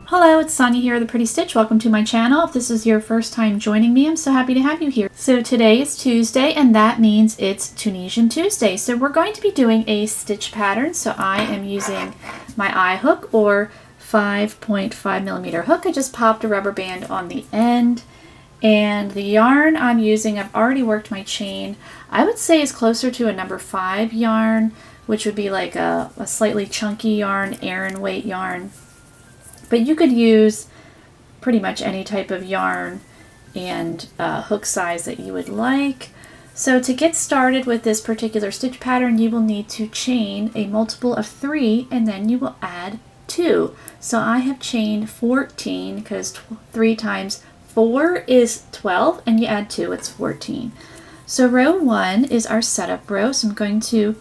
Hello, it's Sonia here, The Pretty Stitch. Welcome to my channel. If this is your first time joining me, I'm so happy to have you here. So today is Tuesday, and that means it's Tunisian Tuesday. So we're going to be doing a stitch pattern. So I am using my eye hook or 5.5mm hook. I just popped a rubber band on the end. And the yarn I'm using, I've already worked my chain. I would say is closer to a number 5 yarn, which would be like a slightly chunky yarn, Aran weight yarn. But you could use pretty much any type of yarn and hook size that you would like. So to get started with this particular stitch pattern, you will need to chain a multiple of 3 and then you will add 2. So I have chained 14 because 3 times 4 is 12 and you add 2, it's 14. So row 1 is our setup row. So I'm going to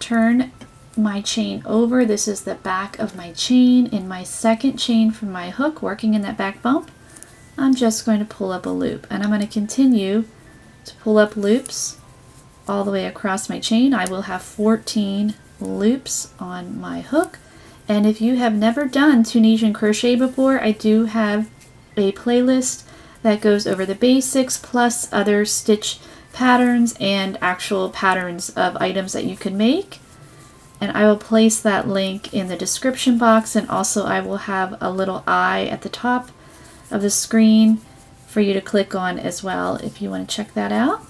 turn my chain over. This is the back of my chain. In my second chain from my hook, working in that back bump, I'm just going to pull up a loop, and I'm going to continue to pull up loops all the way across my chain. I will have 14 loops on my hook, and if you have never done Tunisian crochet before, I do have a playlist that goes over the basics plus other stitch patterns and actual patterns of items that you can make. And I will place that link in the description box, and also I will have a little eye at the top of the screen for you to click on as well if you want to check that out.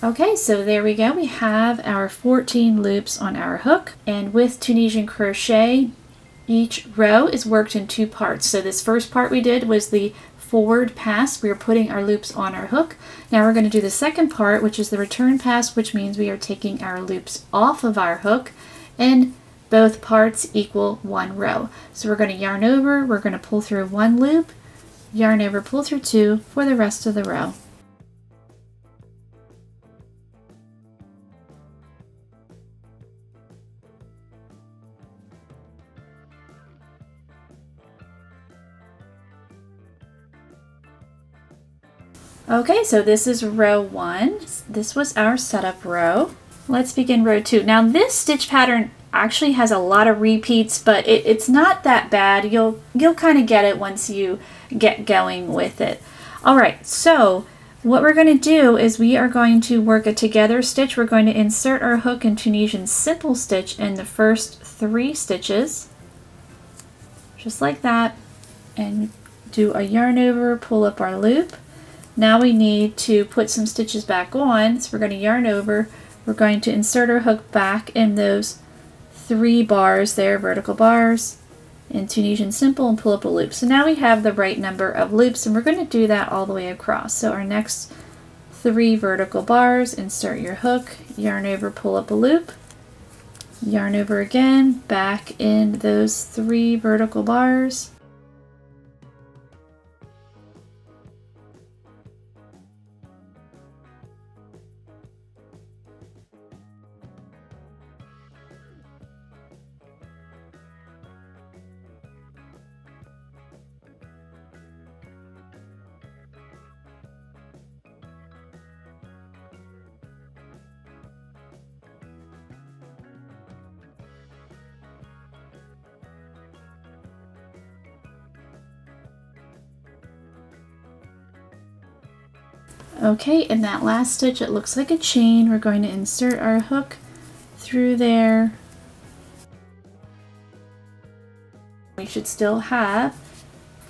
Okay, so there we go. We have our 14 loops on our hook, and with Tunisian crochet, each row is worked in 2 parts. So this first part we did was the forward pass. We are putting our loops on our hook. Now we're going to do the second part, which is the return pass, which means we are taking our loops off of our hook, and both parts equal 1 row. So we're going to yarn over, we're going to pull through 1 loop, yarn over, pull through 2 for the rest of the row. Okay, so this is row 1. This was our setup row. Let's begin row 2. Now this stitch pattern actually has a lot of repeats, but it's not that bad. You'll kind of get it once you get going with it. All right, so what we're going to do is we are going to work a together stitch. We're going to insert our hook in Tunisian simple stitch in the first 3 stitches, just like that, and do a yarn over, pull up our loop. Now we need to put some stitches back on, so we're going to yarn over. We're going to insert our hook back in those 3 bars there, vertical bars, in Tunisian simple, and pull up a loop. So now we have the right number of loops, and we're going to do that all the way across. So our next 3 vertical bars, insert your hook, yarn over, pull up a loop, yarn over again, back in those 3 vertical bars. Okay, in that last stitch, it looks like a chain. We're going to insert our hook through there. We should still have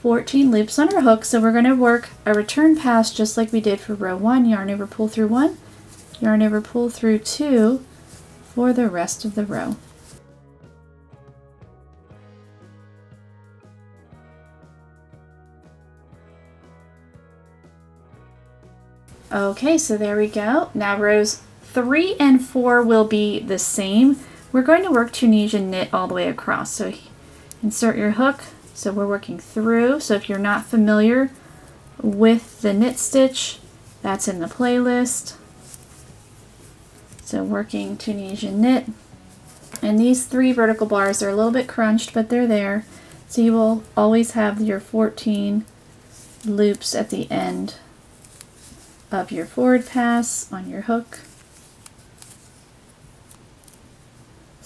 14 loops on our hook, so we're going to work a return pass just like we did for row 1. Yarn over, pull through 1, yarn over, pull through 2 for the rest of the row. Okay, so there we go. Now rows 3 and 4 will be the same. We're going to work Tunisian knit all the way across. So insert your hook. So we're working through. So if you're not familiar with the knit stitch, that's in the playlist. So working Tunisian knit. And these 3 vertical bars are a little bit crunched, but they're there. So you will always have your 14 loops at the end of your forward pass on your hook.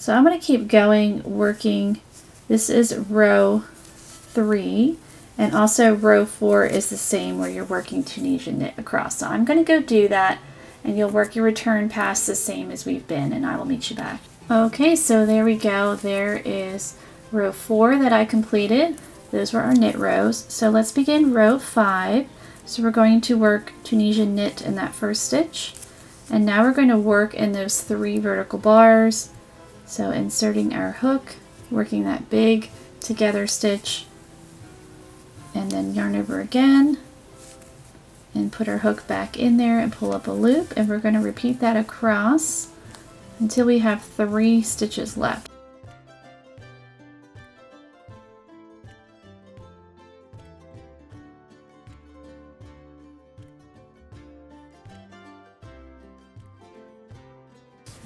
So I'm going to keep going working. This is row 3, and also row 4 is the same where you're working Tunisian knit across. So I'm going to go do that, and you'll work your return pass the same as we've been, and I will meet you back. Okay, so there we go. There is row 4 that I completed. Those were our knit rows. So let's begin row 5. So we're going to work Tunisian knit in that first stitch, and now we're going to work in those 3 vertical bars. So inserting our hook, working that big together stitch, and then yarn over again and put our hook back in there and pull up a loop, and we're going to repeat that across until we have 3 stitches left.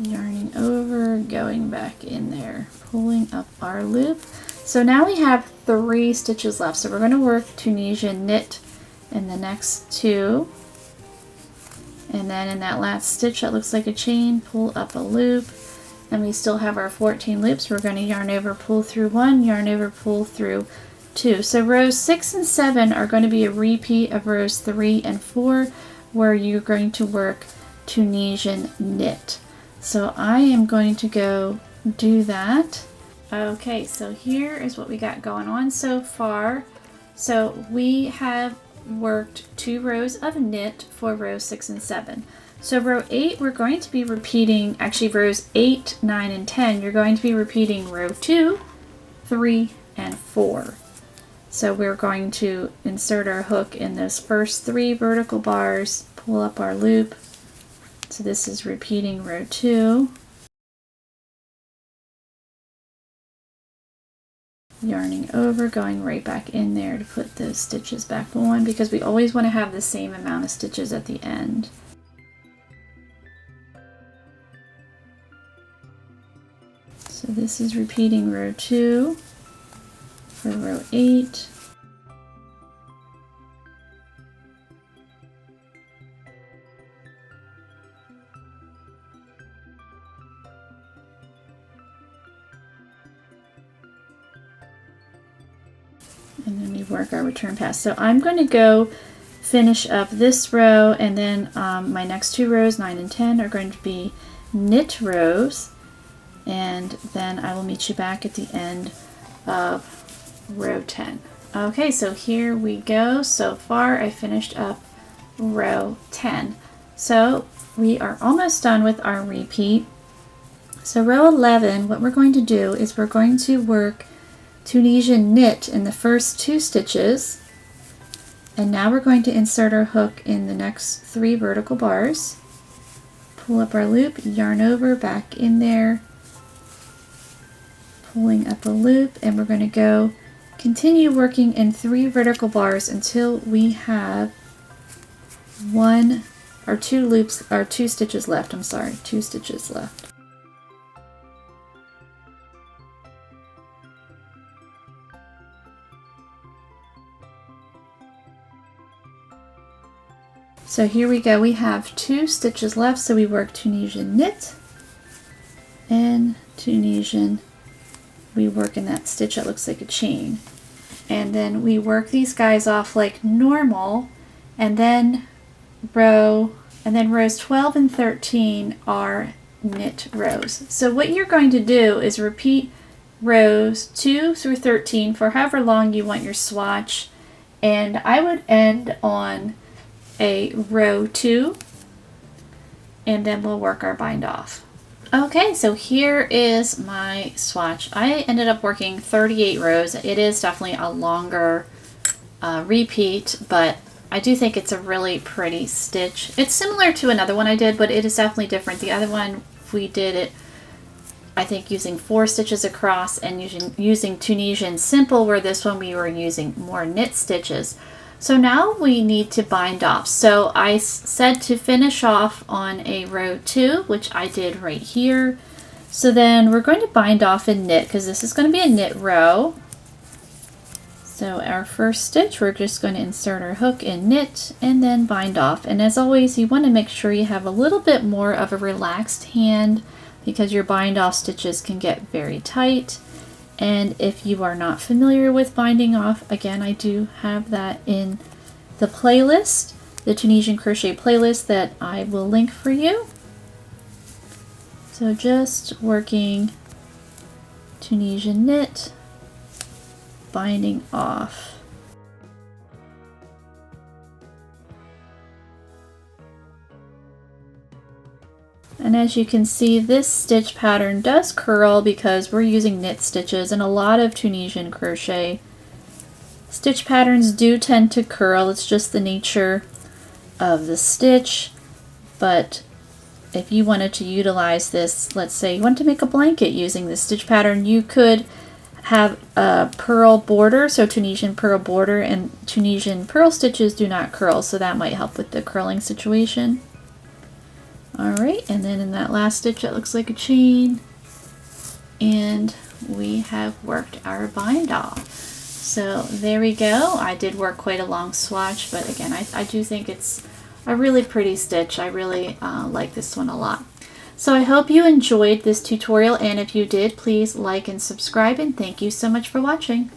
Yarning over, going back in there, pulling up our loop. So now we have 3 stitches left. So we're going to work Tunisian knit in the next 2. And then in that last stitch that looks like a chain, pull up a loop. And we still have our 14 loops. We're going to yarn over, pull through 1, yarn over, pull through 2. So rows 6 and 7 are going to be a repeat of rows 3 and 4, where you're going to work Tunisian knit. So I am going to go do that. Okay, so here is what we got going on so far. So we have worked 2 rows of knit for rows 6 and 7. So row 8, we're going to be repeating, actually rows 8, 9, and 10, you're going to be repeating row 2, 3, and 4. So we're going to insert our hook in those first 3 vertical bars, pull up our loop. So this is repeating row 2. Yarning over, going right back in there to put those stitches back on, because we always want to have the same amount of stitches at the end. So this is repeating row 2 for row 8. And then we work our return pass. So I'm going to go finish up this row, and then my next 2 rows, 9 and 10, are going to be knit rows, and then I will meet you back at the end of row 10. Okay, so here we go. So far I finished up row 10. So we are almost done with our repeat. So row 11, what we're going to do is we're going to work Tunisian knit in the first 2 stitches, and now we're going to insert our hook in the next 3 vertical bars, pull up our loop, yarn over, back in there, pulling up a loop, and we're going to go continue working in 3 vertical bars until we have 2 stitches left. 2 stitches left. So here we go, we have 2 stitches left, so we work Tunisian knit and Tunisian, we work in that stitch that looks like a chain. And then we work these guys off like normal, and then rows 12 and 13 are knit rows. So what you're going to do is repeat rows 2 through 13 for however long you want your swatch, and I would end on a row 2, and then we'll work our bind off. Okay, so here is my swatch. I ended up working 38 rows. It is definitely a longer repeat, but I do think it's a really pretty stitch. It's similar to another one I did, but it is definitely different. The other one, we did it, I think, using 4 stitches across and using Tunisian simple, where this one we were using more knit stitches. So now we need to bind off. So I said to finish off on a row 2, which I did right here. So then we're going to bind off in knit, because this is going to be a knit row. So our first stitch, we're just going to insert our hook in knit and then bind off. And as always, you want to make sure you have a little bit more of a relaxed hand, because your bind off stitches can get very tight. And if you are not familiar with binding off, again, I do have that in the playlist, the Tunisian Crochet playlist that I will link for you. So just working Tunisian knit, binding off. And as you can see, this stitch pattern does curl because we're using knit stitches, and a lot of Tunisian crochet stitch patterns do tend to curl. It's just the nature of the stitch. But if you wanted to utilize this, let's say you want to make a blanket using this stitch pattern, you could have a purl border, so Tunisian purl border, and Tunisian purl stitches do not curl, so that might help with the curling situation. Alright, and then in that last stitch it looks like a chain, and we have worked our bind off. So there we go. I did work quite a long swatch, but again, I do think it's a really pretty stitch. I really like this one a lot. So I hope you enjoyed this tutorial, and if you did, please like and subscribe, and thank you so much for watching.